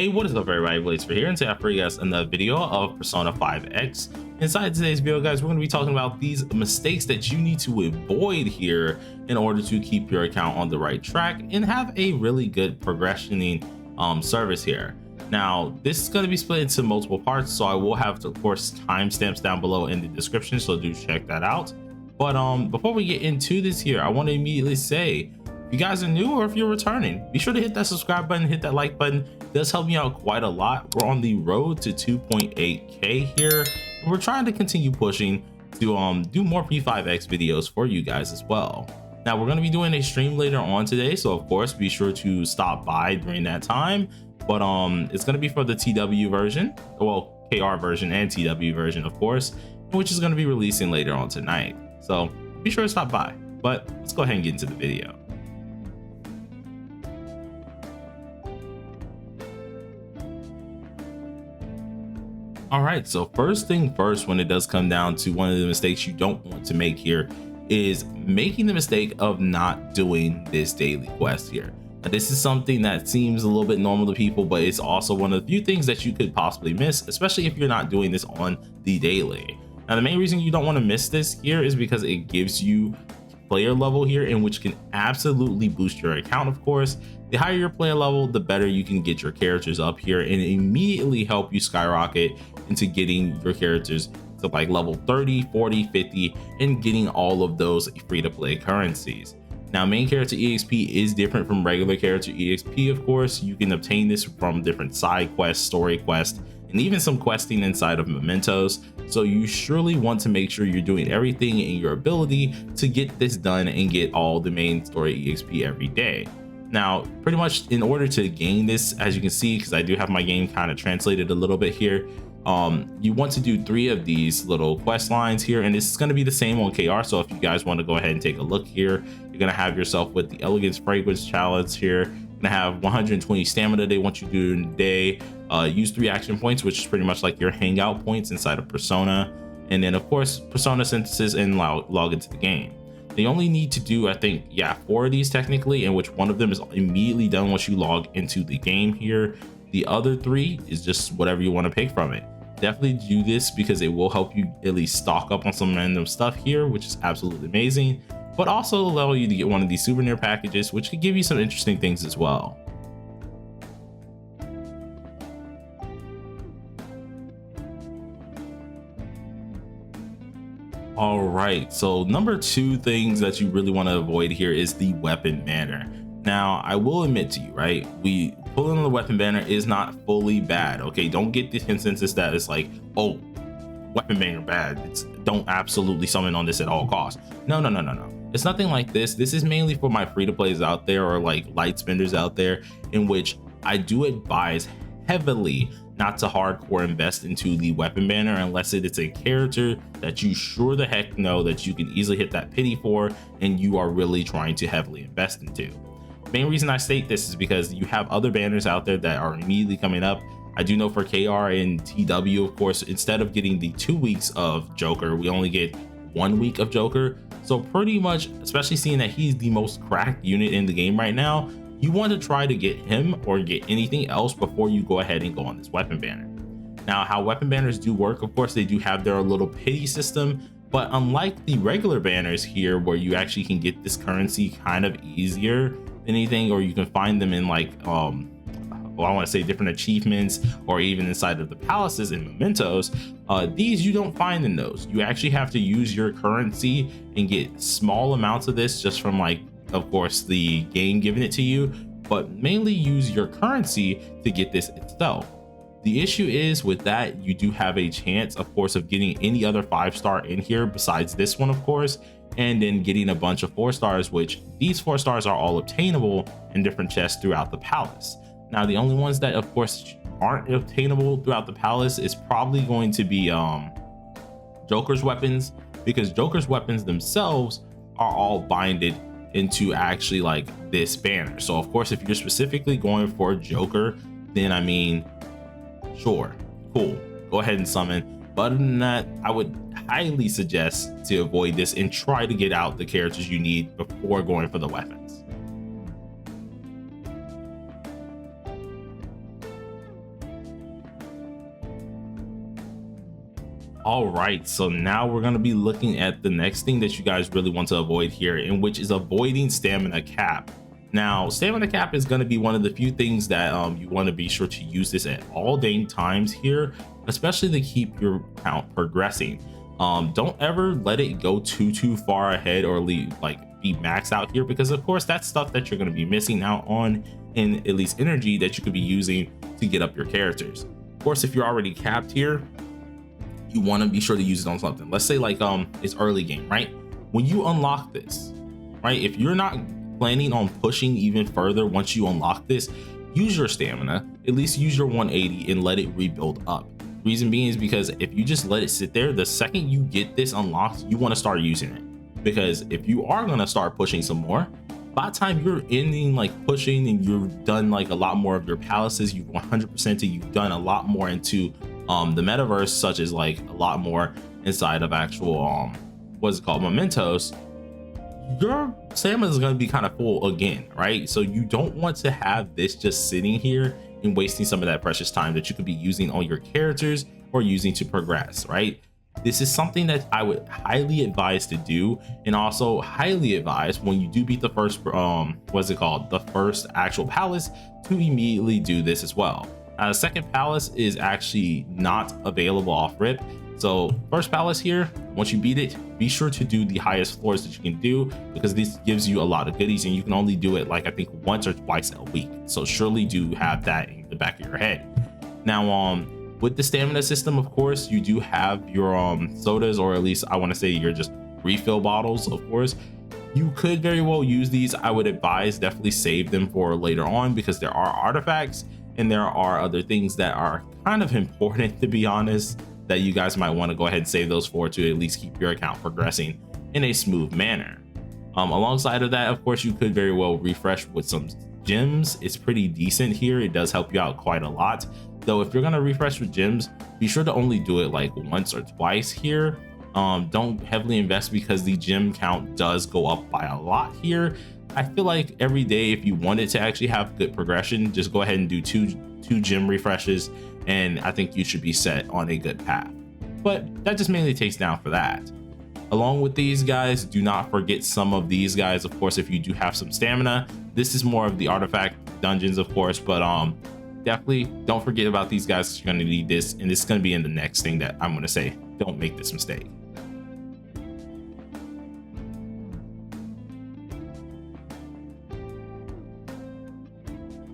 Hey, what is up everybody, Blaze here, and today I bring you guys another video of Persona 5X. Inside today's video, guys, we're going to be talking about these mistakes that you need to avoid here in order to keep your account on the right track and have a really good progressioning service here. Now, this is going to be split into multiple parts, so I will have, of course, timestamps down below in the description, so do check that out. But before we get into this here, I want to immediately say, if you guys are new or if you're returning, be sure to hit that subscribe button, hit that like button. It does help me out quite a lot. We're on the road to 2.8K here, and we're trying to continue pushing to do more P5X videos for you guys as well. Now, we're going to be doing a stream later on today, so of course be sure to stop by during that time. But it's going to be for the TW version, well, KR version and TW version, of course, which is going to be releasing later on tonight. So be sure to stop by. But let's go ahead and get into the video. All right, so first thing first, when it does come down to one of the mistakes you don't want to make here is making the mistake of not doing this daily quest here. Now, this is something that seems a little bit normal to people, but it's also one of the few things that you could possibly miss, especially if you're not doing this on the daily. Now, the main reason you don't want to miss this here is because it gives you player level here, in which can absolutely boost your account. Of course, the higher your player level, the better you can get your characters up here and immediately help you skyrocket into getting your characters to like level 30, 40, 50, and getting all of those free-to-play currencies. Now, main character EXP is different from regular character EXP. Of course, you can obtain this from different side quests, story quests, and even some questing inside of mementos. So you surely want to make sure you're doing everything in your ability to get this done and get all the main story EXP every day. Now, pretty much in order to gain this, as you can see, because I do have my game kind of translated a little bit here, you want to do 3 of these little quest lines here, and this is going to be the same on KR. So if you guys want to go ahead and take a look here, you're going to have yourself with the Elegance Fragrance Challenge here. You're going to have 120 stamina they want you to do in a day. Use 3 action points, which is pretty much like your hangout points inside of Persona, and then of course Persona synthesis and log into the game. They only need to do, I think, 4 of these technically, in which one of them is immediately done once you log into the game here. The other 3 is just whatever you want to pick from it. Definitely do this because it will help you at least stock up on some random stuff here, which is absolutely amazing, but also allow you to get one of these souvenir packages, which could give you some interesting things as well. All right, so number 2 things that you really want to avoid here is the weapon banner. Now, I will admit to you, right, pulling on the weapon banner is not fully bad. Okay, don't get the consensus that it's like, oh, weapon banner bad, don't absolutely summon on this at all costs. No, it's nothing like this. This is mainly for my free-to-plays out there, or like light spenders out there, in which I do advise heavily not to hardcore invest into the weapon banner unless it's a character that you sure the heck know that you can easily hit that pity for and you are really trying to heavily invest into. The main reason I state this is because you have other banners out there that are immediately coming up. I do know for KR and TW, of course, instead of getting the 2 weeks of Joker, we only get 1 week of Joker. So pretty much, especially seeing that he's the most cracked unit in the game right now, you want to try to get him or get anything else before you go ahead and go on this weapon banner. Now, how weapon banners do work, of course, they do have their little pity system, but unlike the regular banners here, where you actually can get this currency kind of easier than anything, or you can find them in like, well, I want to say different achievements, or even inside of the palaces and mementos, these you don't find in those. You actually have to use your currency and get small amounts of this just from, like, of course, the game giving it to you, but mainly use your currency to get this itself. The issue is with that, you do have a chance, of course, of getting any other 5-star in here besides this one, of course, and then getting a bunch of 4 stars, which these 4 stars are all obtainable in different chests throughout the palace. Now, the only ones that, of course, aren't obtainable throughout the palace is probably going to be Joker's weapons, because Joker's weapons themselves are all binded into actually like this banner. So of course, if you're specifically going for Joker, then I mean, sure, cool, go ahead and summon. But other than that, I would highly suggest to avoid this and try to get out the characters you need before going for the weapons. All right, so now we're going to be looking at the next thing that you guys really want to avoid here, in which is avoiding stamina cap. Now, stamina cap is going to be one of the few things that you want to be sure to use this at all dang times here, especially to keep your count progressing. Don't ever let it go too far ahead or be maxed out here, because of course that's stuff that you're going to be missing out on, in at least energy that you could be using to get up your characters. Of course, if you're already capped here, you want to be sure to use it on something. Let's say it's early game, right? When you unlock this, right, if you're not planning on pushing even further once you unlock this, use your stamina, at least use your 180 and let it rebuild up. Reason being is because if you just let it sit there, the second you get this unlocked, you want to start using it, because if you are going to start pushing some more, by the time you're ending pushing and you've done a lot more of your palaces, you've 100%ed, you've done a lot more into the metaverse, such as a lot more inside of actual what's it called, mementos, your stamina is going to be kind of full again, right? So you don't want to have this just sitting here and wasting some of that precious time that you could be using on your characters or using to progress, right? This is something that I would highly advise to do, and also highly advise when you do beat the first the first actual palace, to immediately do this as well. The second palace is actually not available off rip. So first palace here, once you beat it, be sure to do the highest floors that you can do, because this gives you a lot of goodies, and you can only do it I think once or twice a week. So surely do have that in the back of your head. Now with the stamina system, of course, you do have your sodas, or at least I want to say your just refill bottles. Of course, you could very well use these. I would advise definitely save them for later on, because there are artifacts and there are other things that are kind of important, to be honest, that you guys might want to go ahead and save those for, to at least keep your account progressing in a smooth manner. Alongside of that, of course, you could very well refresh with some gems. It's pretty decent here. It does help you out quite a lot, though. If you're going to refresh with gems, be sure to only do it once or twice here. Don't heavily invest, because the gem count does go up by a lot here. I feel like every day, if you wanted to actually have good progression, just go ahead and do two gem refreshes, and I think you should be set on a good path. But that just mainly takes down for that. Along with these guys, do not forget some of these guys. Of course, if you do have some stamina, this is more of the artifact dungeons, of course, but definitely don't forget about these guys. You're going to need this, and this is going to be in the next thing that I'm going to say. Don't make this mistake.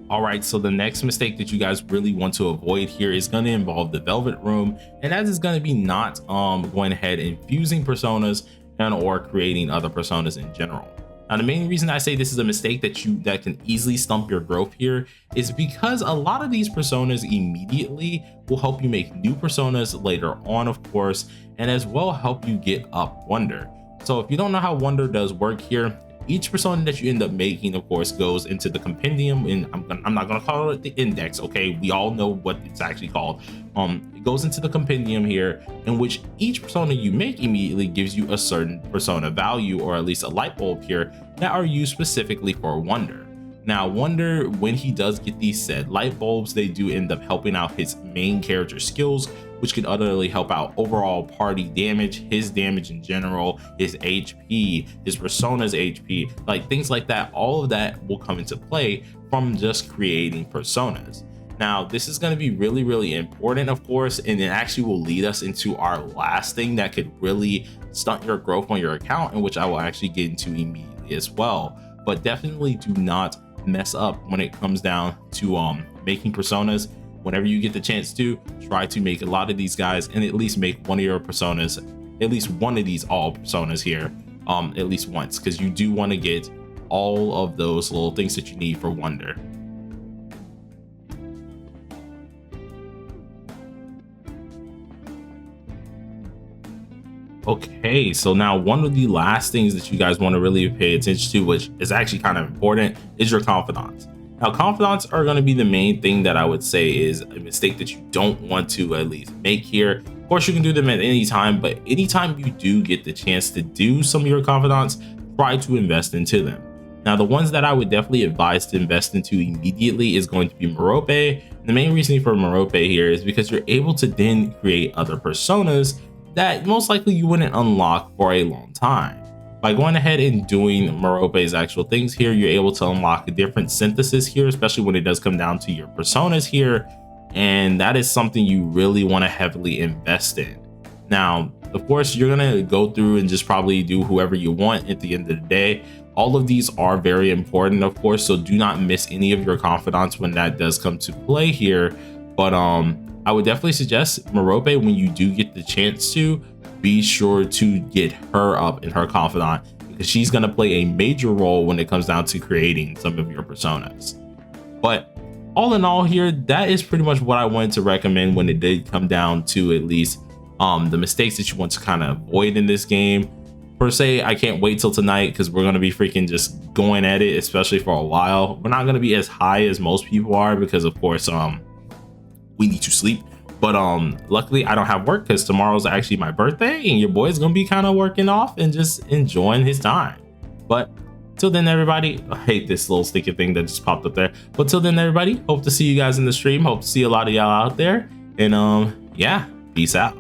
All right, so the next mistake that you guys really want to avoid here is going to involve the Velvet Room, and that is going to be not going ahead and fusing personas and or creating other personas in general. Now, the main reason I say this is a mistake that can easily stump your growth here is because a lot of these personas immediately will help you make new personas later on, of course, and as well help you get up Wonder. So if you don't know how Wonder does work here, each persona that you end up making, of course, goes into the compendium, and I'm not going to call it the index, okay? We all know what it's actually called. It goes into the compendium here, in which each persona you make immediately gives you a certain persona value, or at least a light bulb here, that are used specifically for Wonder. Now, Wonder, when he does get these said light bulbs, they do end up helping out his main character skills, which can utterly help out overall party damage, his damage in general, his HP, his persona's HP, things like that. All of that will come into play from just creating personas. Now, this is going to be really, really important, of course, and it actually will lead us into our last thing that could really stunt your growth on your account, and which I will actually get into immediately as well. But definitely do not mess up when it comes down to making personas. Whenever you get the chance to, try to make a lot of these guys, and at least make one of your personas, at least one of these all personas here, at least once, because you do want to get all of those little things that you need for Wonder. Okay, so now one of the last things that you guys want to really pay attention to, which is actually kind of important, is your confidants. Now, confidants are going to be the main thing that I would say is a mistake that you don't want to at least make here. Of course, you can do them at any time, but anytime you do get the chance to do some of your confidants, try to invest into them. Now, the ones that I would definitely advise to invest into immediately is going to be Merope. And the main reason for Merope here is because you're able to then create other personas that most likely you wouldn't unlock for a long time. By going ahead and doing Merope's actual things here, you're able to unlock a different synthesis here, especially when it does come down to your personas here. And that is something you really want to heavily invest in. Now, of course, you're going to go through and just probably do whoever you want at the end of the day. All of these are very important, of course, so do not miss any of your confidants when that does come to play here. But I would definitely suggest Merope, when you do get the chance to, be sure to get her up in her confidant, because she's going to play a major role when it comes down to creating some of your personas. But all in all here, that is pretty much what I wanted to recommend when it did come down to at least the mistakes that you want to kind of avoid in this game. Per se, I can't wait till tonight because we're going to be freaking just going at it, especially for a while. We're not going to be as high as most people are because, of course, we need to sleep. But luckily I don't have work because tomorrow's actually my birthday and your boy's gonna be kind of working off and just enjoying his time. But till then, everybody, I hate this little sticky thing that just popped up there. But till then, everybody, hope to see you guys in the stream. Hope to see a lot of y'all out there. And yeah, peace out.